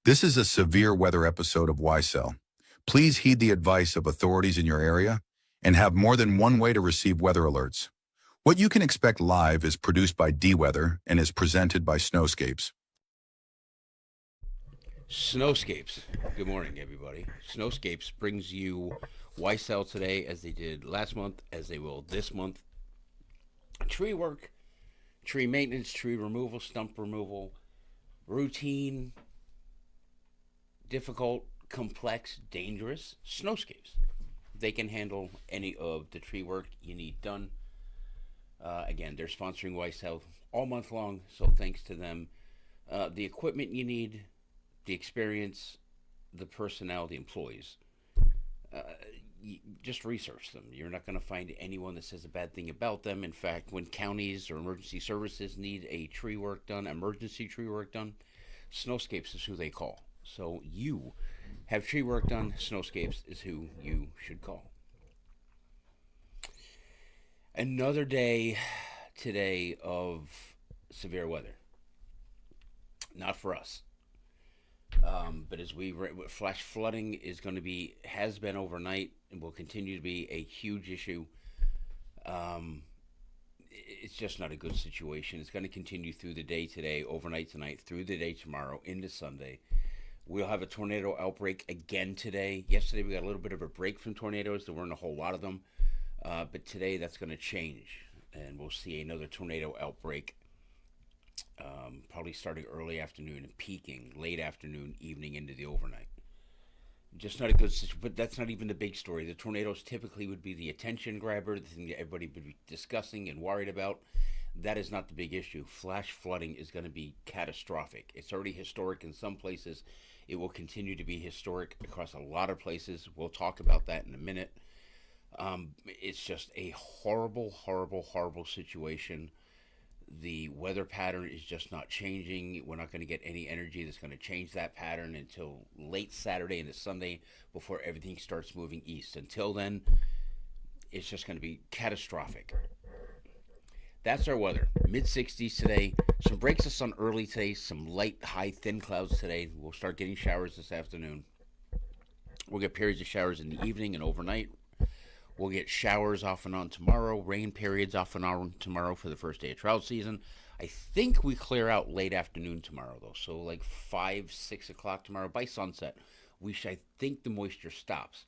This is a severe weather episode of WYCEL. Please heed the advice of authorities in your area and have more than one way to receive weather alerts. What you can expect live is produced by D-Weather and is presented by Snowscapes. Snowscapes. Good morning, everybody. Snowscapes brings you WYCEL today, as they did last month, as they will this month. Tree work, tree maintenance, tree removal, stump removal, routine, difficult, complex, dangerous. Snowscapes. They can handle any of the tree work you need done. Again, they're sponsoring WYCEL all month long, so thanks to them. The equipment you need, the experience, the personnel, the employees. Uh, just research them. You're not going to find anyone that says a bad thing about them. In fact, when counties or emergency services need a tree work done, emergency tree work done, Snowscapes is who they call. So you have tree work done, Snowscapes is who you should call. Another day today of severe weather. Not for us. But as flash flooding is going to be, has been overnight, and will continue to be a huge issue. Um, it's just not a good situation. It's going to continue through the day today, overnight tonight, through the day tomorrow, into Sunday. We'll have a tornado outbreak again today. Yesterday we got a little bit of a break from tornadoes. There weren't a whole lot of them. But today that's going to change, and we'll see another tornado outbreak. Probably starting early afternoon and peaking late afternoon, evening into the overnight. Just not a good situation, but that's not even the big story. The tornadoes typically would be the attention grabber, the thing that everybody would be discussing and worried about. That is not the big issue. Flash flooding is going to be catastrophic. It's already historic in some places. It will continue to be historic across a lot of places. We'll talk about that in a minute. It's just a horrible, horrible, horrible situation. The weather pattern is just not changing. We're not going to get any energy that's going to change that pattern until late Saturday into Sunday before everything starts moving east. Until then, it's just going to be catastrophic. That's our weather. Mid 60s today. Some breaks of sun early today. Some light, high, thin clouds today. We'll start getting showers this afternoon. We'll get periods of showers in the evening and overnight. We'll get showers off and on tomorrow, rain periods off and on tomorrow for the first day of trout season. I think we clear out late afternoon tomorrow, though. So like 5, 6 o'clock tomorrow by sunset. I think the moisture stops.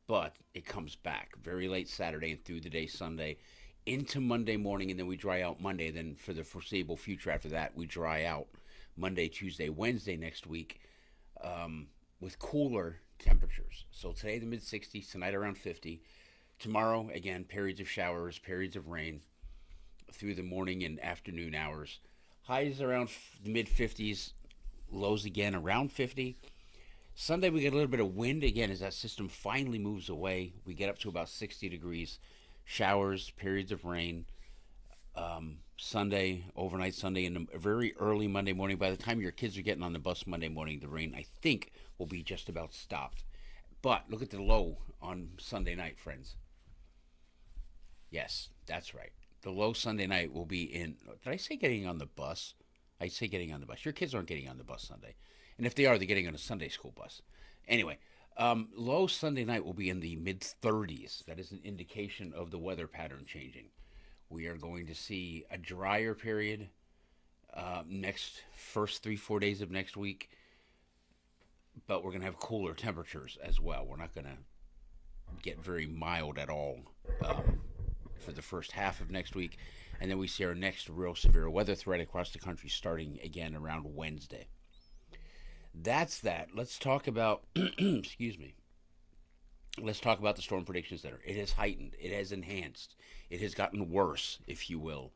But it comes back very late Saturday and through the day Sunday into Monday morning, and then we dry out Monday. Then for the foreseeable future after that, we dry out Monday, Tuesday, Wednesday next week with cooler temperatures. So today the mid 60s, tonight around 50. Tomorrow, again, periods of showers, periods of rain through the morning and afternoon hours. Highs around the mid 50s, lows again around 50. Sunday, we get a little bit of wind again as that system finally moves away. We get up to about 60 degrees. Showers, periods of rain. Sunday, overnight Sunday, and a very early Monday morning. By the time your kids are getting on the bus Monday morning, the rain, I think, will be just about stopped. But look at the low on Sunday night, friends. Yes, that's right. The low Sunday night will be in. Did I say getting on the bus? I say getting on the bus. Your kids aren't getting on the bus Sunday. And if they are, they're getting on a Sunday school bus. Anyway, low Sunday night will be in the mid 30s. That is an indication of the weather pattern changing. We are going to see a drier period next first 3-4 days of next week, but we're going to have cooler temperatures as well. We're not going to get very mild at all for the first half of next week, and then we see our next real severe weather threat across the country starting again around Wednesday. That's that. Let's talk about excuse me. Let's talk about the Storm Prediction Center. It has heightened. It has enhanced. It has gotten worse, if you will.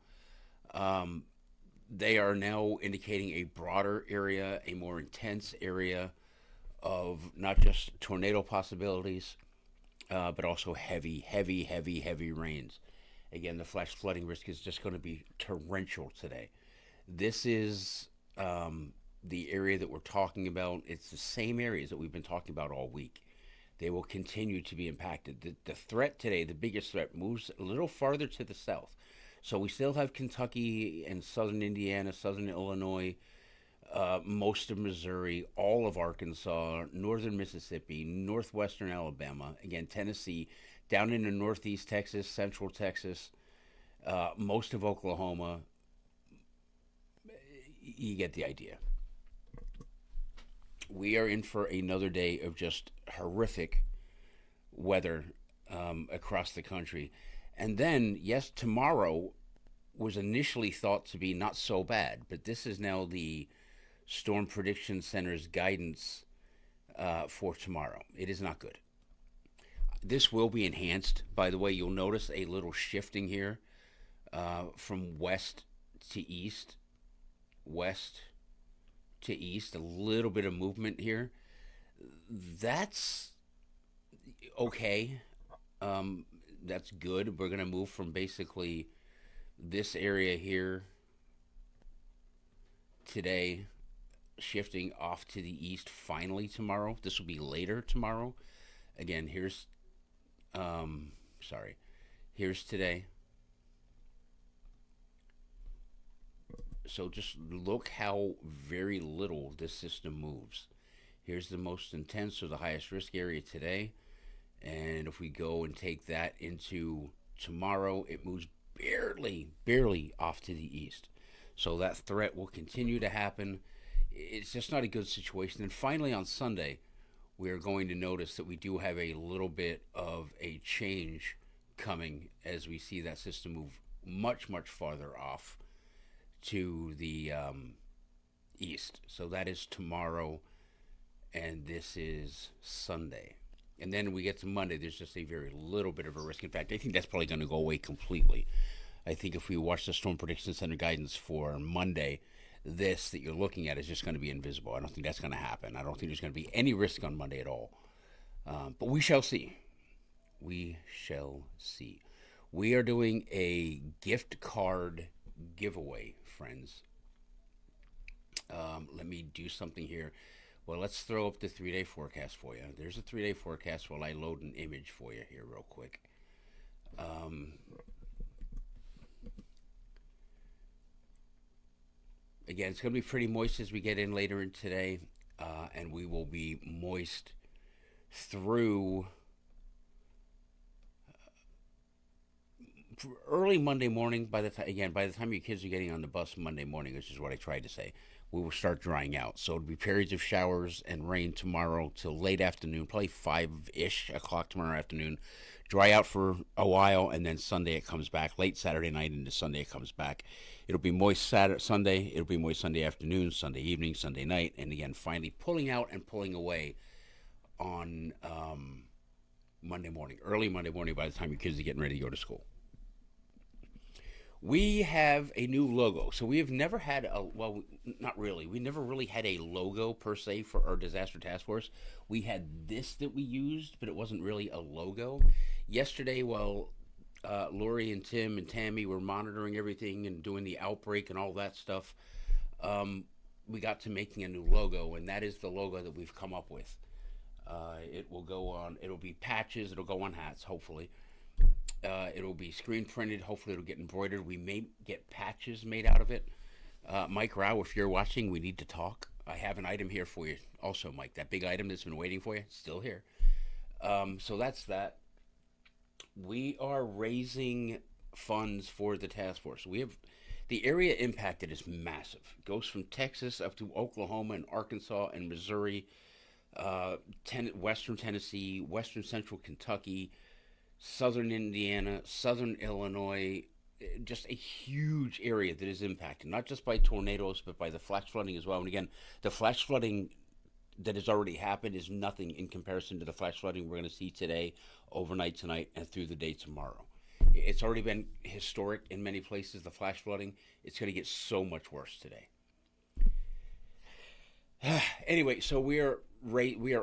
They are now indicating a broader area, a more intense area of not just tornado possibilities, but also heavy, heavy, heavy, heavy rains. Again, the flash flooding risk is just going to be torrential today. This is the area that we're talking about. It's the same areas that we've been talking about all week. They will continue to be impacted. The threat today, the biggest threat, moves a little farther to the south. So we still have Kentucky and southern Indiana, southern Illinois, most of Missouri, all of Arkansas, northern Mississippi, northwestern Alabama, again, Tennessee, down into northeast Texas, central Texas, most of Oklahoma. You get the idea. We are in for another day of just horrific weather across the country. And then, yes, tomorrow was initially thought to be not so bad, but this is now the Storm Prediction Center's guidance for tomorrow. It is not good. This will be enhanced, by the way. You'll notice a little shifting here from west to east, west to east, a little bit of movement here. That's okay. That's good. We're going to move from basically this area here today, shifting off to the east finally tomorrow. This will be later tomorrow. Again, sorry, here's today. So just look how very little this system moves. Here's the most intense or the highest risk area today. And if we go and take that into tomorrow, it moves barely off to the east. So that threat will continue to happen. It's just not a good situation. And finally, on Sunday, we are going to notice that we do have a little bit of a change coming as we see that system move much farther off to the east. So that is tomorrow, and this is Sunday. And then we get to Monday, there's just a very little bit of a risk. In fact, I think that's probably going to go away completely. I think if we watch the Storm Prediction Center guidance for Monday, this that you're looking at is just going to be invisible. I don't think that's going to happen. I don't think there's going to be any risk on Monday at all. But we shall see. We shall see. We are doing a gift card giveaway, friends. Let me do something here. Well, let's throw up the 3-day forecast for you. There's a 3-day forecast while I load an image for you here real quick. Again, it's going to be pretty moist as we get in later in today, and we will be moist through early Monday morning. By the time your kids are getting on the bus Monday morning, which is what I tried to say, we will start drying out. So it'll be periods of showers and rain tomorrow till late afternoon, probably 5-ish o'clock tomorrow afternoon. Dry out for a while, and then Sunday it comes back. Late Saturday night into Sunday it comes back. It'll be moist Sunday. It'll be moist Sunday afternoon, Sunday evening, Sunday night, and again finally pulling out and pulling away on Monday morning, early Monday morning. By the time your kids are getting ready to go to school. We have a new logo. So we have never had not really. We never really had a logo per se for our disaster task force. We had this that we used, but it wasn't really a logo. Yesterday, while Lori and Tim and Tammy were monitoring everything and doing the outbreak and all that stuff, we got to making a new logo, and that is the logo that we've come up with. It will go on. It'll be patches. It'll go on hats, hopefully. It'll be screen printed. Hopefully, it'll get embroidered. We may get patches made out of it. Mike Rao, if you're watching, we need to talk. I have an item here for you. Also, Mike, that big item that's been waiting for you, still here. So that's that. We are raising funds for the task force. We have the area impacted is massive. It goes from Texas up to Oklahoma and Arkansas and Missouri, Western Tennessee, Western Central Kentucky, Southern Indiana, Southern Illinois, just a huge area that is impacted, not just by tornadoes, but by the flash flooding as well. And again, the flash flooding that has already happened is nothing in comparison to the flash flooding we're going to see today, overnight tonight, and through the day tomorrow. It's already been historic in many places, the flash flooding. It's going to get so much worse today. Anyway, so we are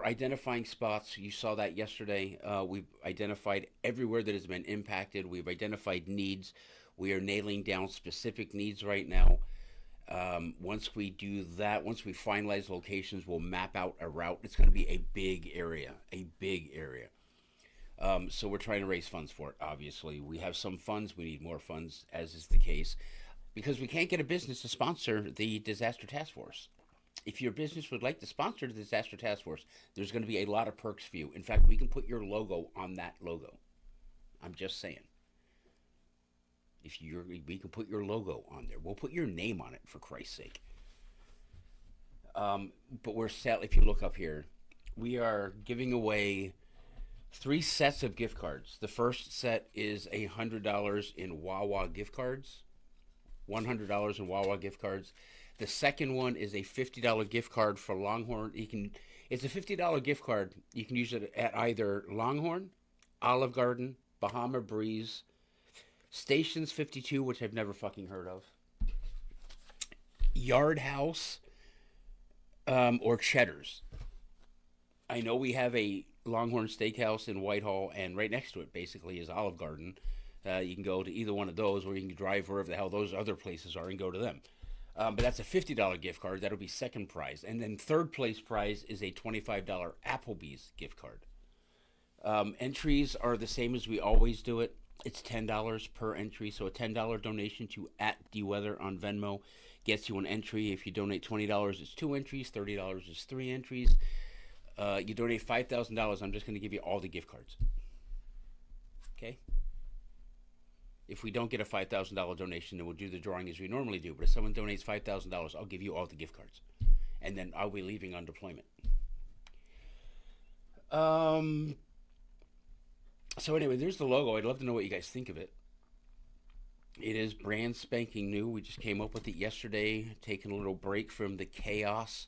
identifying spots. You saw that yesterday. We've identified everywhere that has been impacted. We've identified needs. We are nailing down specific needs right now. Once we do that, once we finalize locations, we'll map out a route. It's going to be a big area, so we're trying to raise funds for it, obviously. We have some funds. We need more funds, as is the case, because we can't get a business to sponsor the disaster task force. If your business would like to sponsor the Disaster Task Force, there's going to be a lot of perks for you. In fact, we can put your logo on that logo. I'm just saying. We can put your logo on there. We'll put your name on it, for Christ's sake. But we're set. If you look up here, we are giving away 3 sets of gift cards. The first set is $100 in Wawa gift cards. $100 in Wawa gift cards. The second one is a $50 gift card for Longhorn. It's a $50 gift card. You can use it at either Longhorn, Olive Garden, Bahama Breeze, Stations 52, which I've never fucking heard of, Yard House, or Cheddar's. I know we have a Longhorns Steakhouse in Whitehall, and right next to it basically is Olive Garden. You can go to either one of those, or you can drive wherever the hell those other places are and go to them. But that's a $50 gift card. That'll be second prize. And then third place prize is a $25 Applebee's gift card. Entries are the same as we always do it. It's $10 per entry. So a $10 donation to @DWeather on Venmo gets you an entry. If you donate $20, it's 2 entries. $30 is 3 entries. You donate $5,000, I'm just going to give you all the gift cards. Okay? If we don't get a $5,000 donation, then we'll do the drawing as we normally do. But if someone donates $5,000, I'll give you all the gift cards. And then I'll be leaving on deployment. So anyway, there's the logo. I'd love to know what you guys think of it. It is brand spanking new. We just came up with it yesterday, taking a little break from the chaos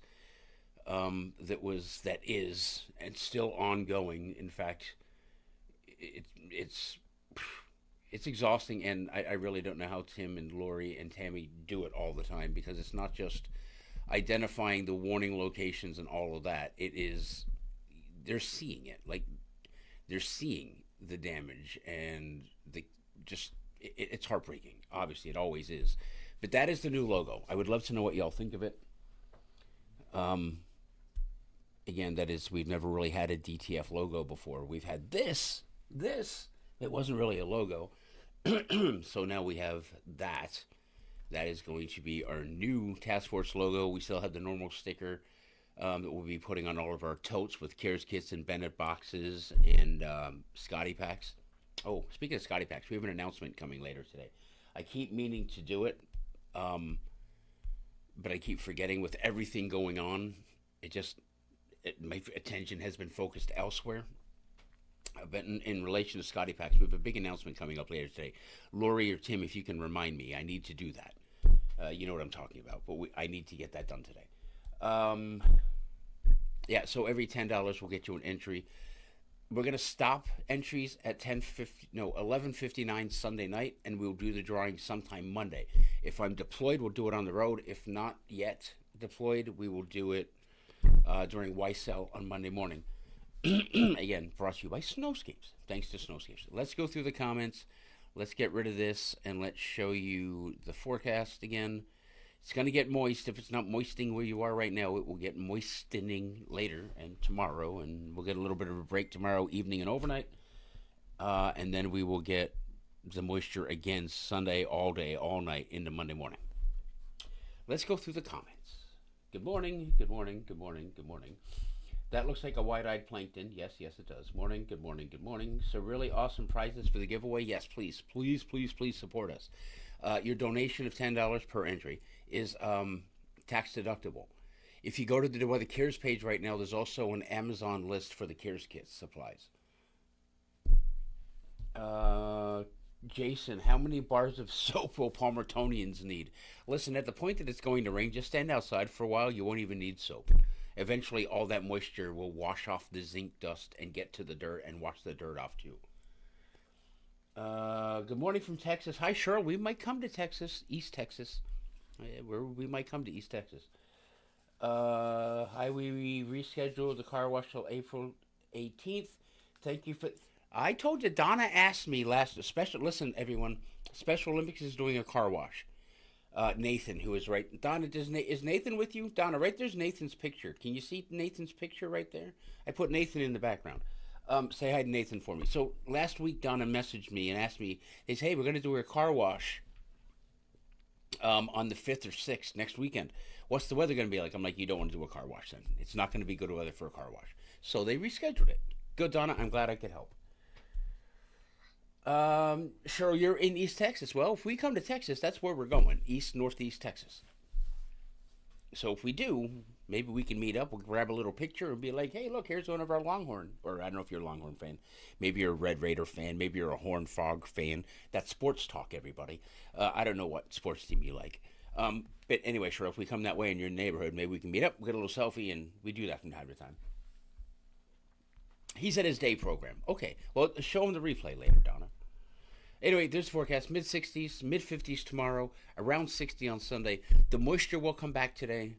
that is and still ongoing. In fact, it's exhausting, and I really don't know how Tim and Lori and Tammy do it all the time, because it's not just identifying the warning locations and all of that. It is, they're seeing it. Like, they're seeing the damage, and it's heartbreaking. Obviously, it always is. But that is the new logo. I would love to know what y'all think of it. Again, that is, we've never really had a DTF logo before. We've had this. It wasn't really a logo. So now we have that. That is going to be our new task force logo. We still have the normal sticker that we'll be putting on all of our totes with CARES kits and Bennett boxes and Scotty packs. Oh, speaking of Scotty packs, we have an announcement coming later today. I keep meaning to do it, but I keep forgetting with everything going on. My attention has been focused elsewhere. But in relation to Scotty packs, we have a big announcement coming up later today. Lori or Tim, if you can remind me, I need to do that. You know what I'm talking about, but I need to get that done today. Yeah, so every $10 will get you an entry. We're gonna stop entries at 11:59 Sunday night, and we'll do the drawing sometime Monday. If I'm deployed, we'll do it on the road. If not yet deployed, we will do it during WYCEL on Monday morning. Again, brought to you by Snowscapes. Thanks to Snowscapes. Let's go through the comments. Let's get rid of this, and let's show you the forecast again. It's going to get moist. If it's not moistening where you are right now, it will get moistening later and tomorrow, and we'll get a little bit of a break tomorrow evening and overnight. And then we will get the moisture again Sunday, all day, all night into Monday morning. Let's go through the comments. Good morning, good morning, good morning, good morning. That looks like a wide-eyed plankton. Yes, it does. Morning, good morning, good morning. So really awesome prizes for the giveaway. Yes, please support us. Your donation of $10 per entry is tax deductible. If you go to the Weather Cares page right now, there's also an Amazon list for the Cares Kit supplies. Jason, how many bars of soap will Palmertonians need? Listen, at the point that it's going to rain, just stand outside for a while. You won't even need soap. Eventually, all that moisture will wash off the zinc dust and get to the dirt and wash the dirt off too. Good morning from Texas. Hi, Cheryl. We might come to Texas, East Texas. We might come to East Texas. Hi, we rescheduled the car wash till April 18th. Thank you for... I told you, Donna asked me listen, everyone, Special Olympics is doing a car wash. Nathan, who is right. Donna, is Nathan with you? Donna, right there's Nathan's picture. Can you see Nathan's picture right there? I put Nathan in the background. Say hi to Nathan for me. So last week, Donna messaged me and asked me, they say, hey, we're going to do a car wash on the 5th or 6th next weekend. What's the weather going to be like? I'm like, you don't want to do a car wash then. It's not going to be good weather for a car wash. So they rescheduled it. Good, Donna. I'm glad I could help. Cheryl, you're in East Texas. Well, if we come to Texas, that's where we're going. East, Northeast Texas. So if we do, maybe we can meet up. We'll grab a little picture and be like, hey, look, here's one of our Longhorn. Or I don't know if you're a Longhorn fan. Maybe you're a Red Raider fan. Maybe you're a Horned Frog fan. That's sports talk, everybody. I don't know what sports team you like. But anyway, Cheryl, if we come that way in your neighborhood, maybe we can meet up, get a little selfie, and we do that from time to time. He's at his day program. Okay, well, show him the replay later, Donna. Anyway, there's the forecast. Mid-60s, mid-50s tomorrow, around 60 on Sunday. The moisture will come back today.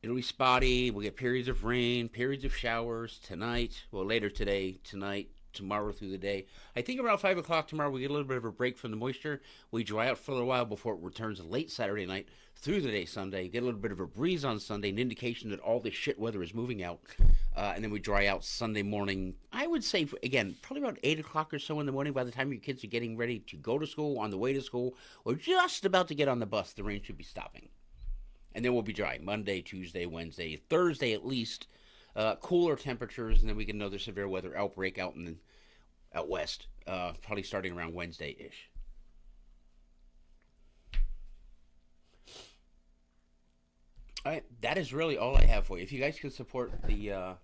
It'll be spotty. We'll get periods of rain, periods of showers tonight. Well, later today, tonight, tomorrow through the day. I think around 5 o'clock tomorrow we get a little bit of a break from the moisture. We dry out for a little while before it returns late Saturday night through the day Sunday. Get a little bit of a breeze on Sunday, an indication that all this shit weather is moving out. And then we dry out Sunday morning. I would say, again, probably around 8 o'clock or so in the morning. By the time your kids are getting ready to go to school, on the way to school, or just about to get on the bus, the rain should be stopping. And then we'll be dry Monday, Tuesday, Wednesday, Thursday at least. Cooler temperatures, and then we get another severe weather outbreak out west, probably starting around Wednesday-ish. All right, that is really all I have for you. If you guys can support the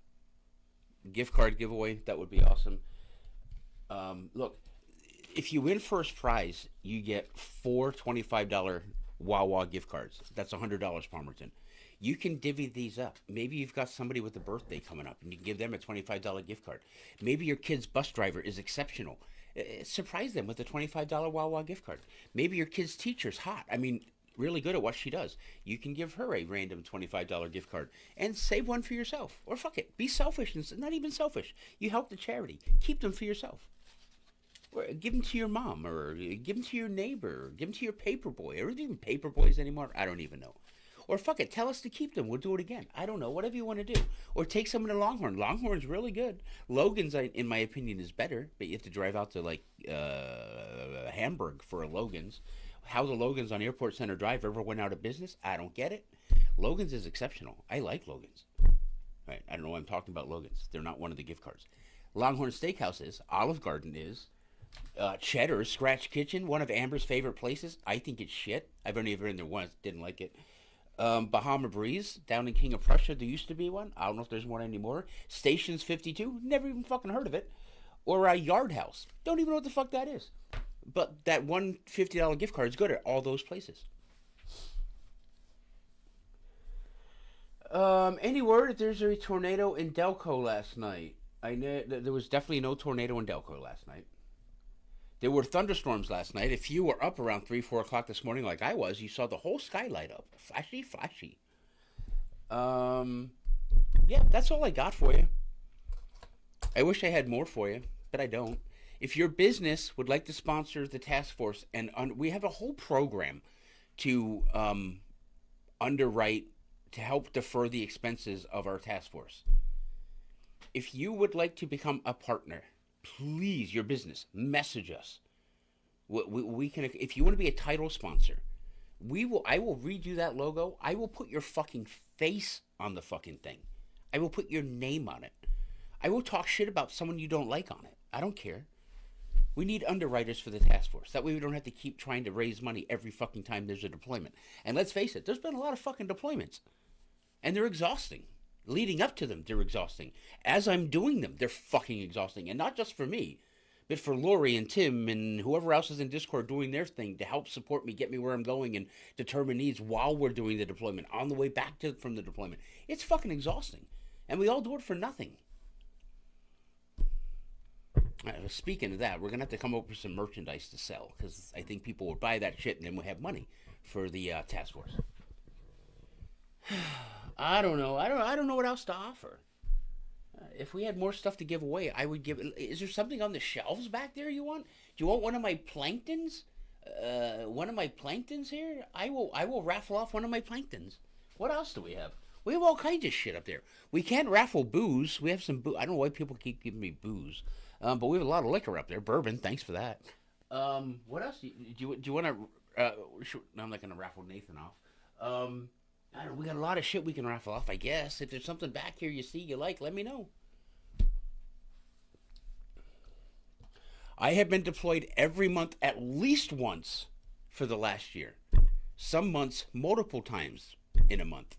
gift card giveaway, that would be awesome. Look, if you win first prize, you get four $25 Wawa gift cards. That's $100, Palmerton. You can divvy these up. Maybe you've got somebody with a birthday coming up and you can give them a $25 gift card. Maybe your kid's bus driver is exceptional. Surprise them with a $25 Wawa gift card. Maybe your kid's teacher's hot. I mean, really good at what she does. You can give her a random $25 gift card and save one for yourself. Or fuck it, be selfish. And not even selfish. You help the charity. Keep them for yourself. Or give them to your mom, or give them to your neighbor, or give them to your paper boy. Are there even paper boys anymore? I don't even know. Or fuck it, tell us to keep them. We'll do it again. I don't know. Whatever you want to do. Or take someone to Longhorn. Longhorn's really good. Logan's, in my opinion, is better. But you have to drive out to, like, Hamburg for a Logan's. How the Logan's on Airport Center Drive ever went out of business, I don't get it. Logan's is exceptional. I like Logan's. Right? I don't know why I'm talking about Logan's. They're not one of the gift cards. Longhorns Steakhouse is. Olive Garden is. Cheddar's Scratch Kitchen, one of Amber's favorite places. I think it's shit. I've only ever been there once. Didn't like it. Bahama Breeze down in King of Prussia. There used to be one. I don't know if there's one anymore. Stations 52. Never even fucking heard of it. Or Yard House. Don't even know what the fuck that is. But that one $50 gift card is good at all those places. Any word if there's a tornado in Delco last night? I know there was definitely no tornado in Delco last night. There were thunderstorms last night. If you were up around 3, 4 o'clock this morning like I was, you saw the whole sky light up. Flashy, flashy. Yeah, that's all I got for you. I wish I had more for you, but I don't. If your business would like to sponsor the task force, and we have a whole program to underwrite to help defer the expenses of our task force. If you would like to become a partner, please, your business, message us. We can, if you want to be a title sponsor, I will redo that logo. I will put your fucking face on the fucking thing. I will put your name on it. I will talk shit about someone you don't like on it. I don't care. We need underwriters for the task force. That way we don't have to keep trying to raise money every fucking time there's a deployment. And let's face it, there's been a lot of fucking deployments. And they're exhausting. Leading up to them, they're exhausting. As I'm doing them, they're fucking exhausting. And not just for me, but for Lori and Tim and whoever else is in Discord doing their thing to help support me, get me where I'm going, and determine needs while we're doing the deployment, on the way back from the deployment. It's fucking exhausting. And we all do it for nothing. Speaking of that, we're going to have to come up with some merchandise to sell, because I think people would buy that shit and then we'll have money for the task force. I don't know. I don't know what else to offer. If we had more stuff to give away, I would give. Is there something on the shelves back there you want? Do you want one of my planktons? One of my planktons here? I will raffle off one of my planktons. What else do we have? We have all kinds of shit up there. We can't raffle booze. We have some booze. I don't know why people keep giving me booze. But we have a lot of liquor up there. Bourbon. Thanks for that. What else? Do you want to I'm not gonna raffle Nathan off. I don't know, we got a lot of shit we can raffle off. I guess if there's something back here you see you like, let me know. I have been deployed every month at least once for the last year. Some months multiple times in a month.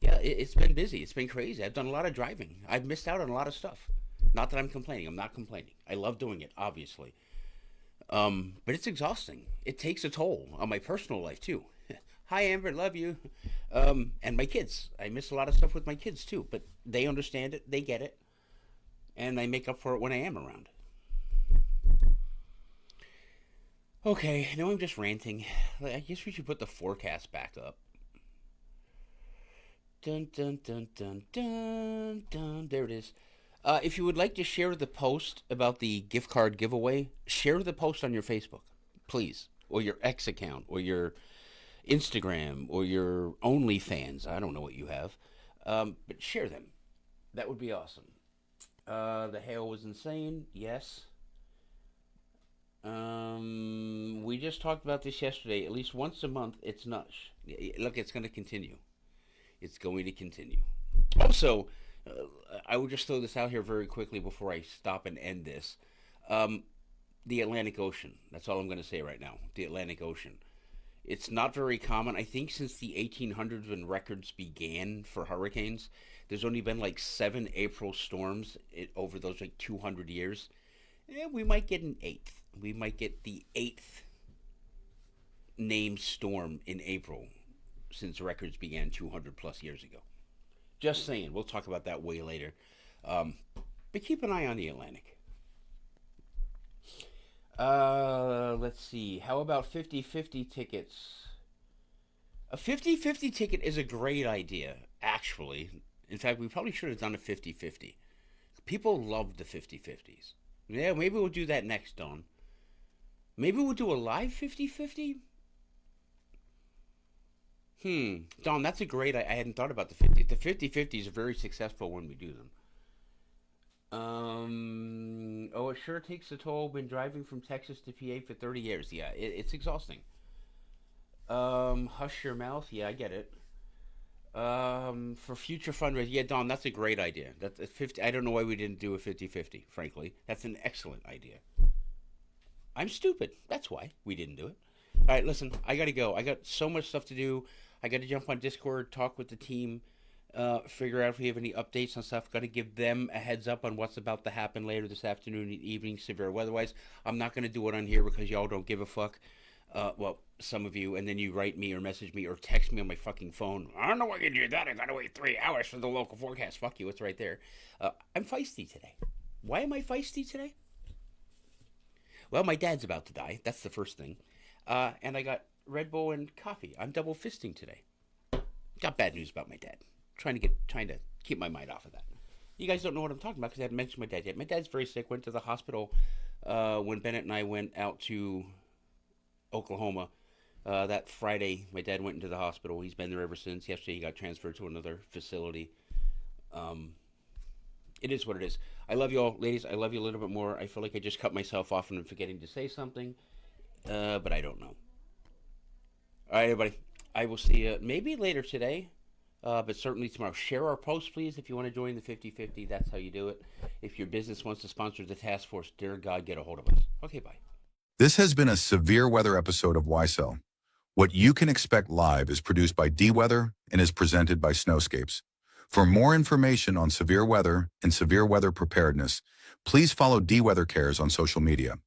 Yeah, it's been busy. It's been crazy. I've done a lot of driving. I've missed out on a lot of stuff. Not that I'm complaining. I'm not complaining. I love doing it, obviously. But it's exhausting. It takes a toll on my personal life too. Hi, Amber, love you. And my kids. I miss a lot of stuff with my kids too, but they understand it. They get it, and I make up for it when I am around. Okay, now I'm just ranting. I guess we should put the forecast back up. Dun dun dun dun dun dun. There it is. If you would like to share the post about the gift card giveaway, share the post on your Facebook, please, or your X account, or your Instagram, or your OnlyFans. I don't know what you have, but share them. That would be awesome. The hail was insane. Yes. We just talked about this yesterday. At least once a month, it's nuts. Look, it's going to continue. It's going to continue. Also, I will just throw this out here very quickly before I stop and end this. The Atlantic Ocean. That's all I'm going to say right now. The Atlantic Ocean. It's not very common. I think since the 1800s when records began for hurricanes, there's only been like 7 April storms over those like 200 years. Yeah, we might get an 8th. We might get the 8th named storm in April since records began 200 plus years ago. Just saying. We'll talk about that way later. But keep an eye on the Atlantic. Let's see. How about 50-50 tickets? A 50-50 ticket is a great idea, actually. In fact, we probably should have done a 50-50. People love the 50-50s. Yeah, maybe we'll do that next, Dawn. Maybe we'll do a live 50-50? Dawn, that's a great... I hadn't thought about the 50. The 50-50s are very successful when we do them. Oh, it sure takes a toll. Been driving from Texas to PA for 30 years. Yeah, it's exhausting. Hush your mouth. Yeah, I get it. For future fundraising. Yeah, Dawn, that's a great idea. That's a 50. I don't know why we didn't do a 50-50, frankly. That's an excellent idea. I'm stupid. That's why we didn't do it. All right, listen, I got to go. I got so much stuff to do. I got to jump on Discord, talk with the team, figure out if we have any updates on stuff. Got to give them a heads up on what's about to happen later this afternoon and evening, severe weather-wise. I'm not going to do it on here because y'all don't give a fuck. Well, some of you, and then you write me or message me or text me on my fucking phone. I don't know why you do that. I gotta wait 3 hours for the local forecast. Fuck you, it's right there. I'm feisty today. Why am I feisty today? Well, my dad's about to die. That's the first thing. And I got Red Bull and coffee. I'm double fisting today. Got bad news about my dad. Trying to keep my mind off of that. You guys don't know what I'm talking about because I haven't mentioned my dad yet. My dad's very sick. Went to the hospital when Bennett and I went out to Oklahoma. That Friday, my dad went into the hospital. He's been there ever since. Yesterday, he got transferred to another facility. It is what it is. I love you all, ladies. I love you a little bit more. I feel like I just cut myself off and I'm forgetting to say something, but I don't know. All right, everybody. I will see you maybe later today, but certainly tomorrow. Share our post, please, if you want to join the 50-50. That's how you do it. If your business wants to sponsor the task force, dear God, get a hold of us. Okay, bye. This has been a severe weather episode of WYCEL. What you can expect live is produced by D-Weather and is presented by Snowscapes. For more information on severe weather and severe weather preparedness, please follow D-Weather Cares on social media.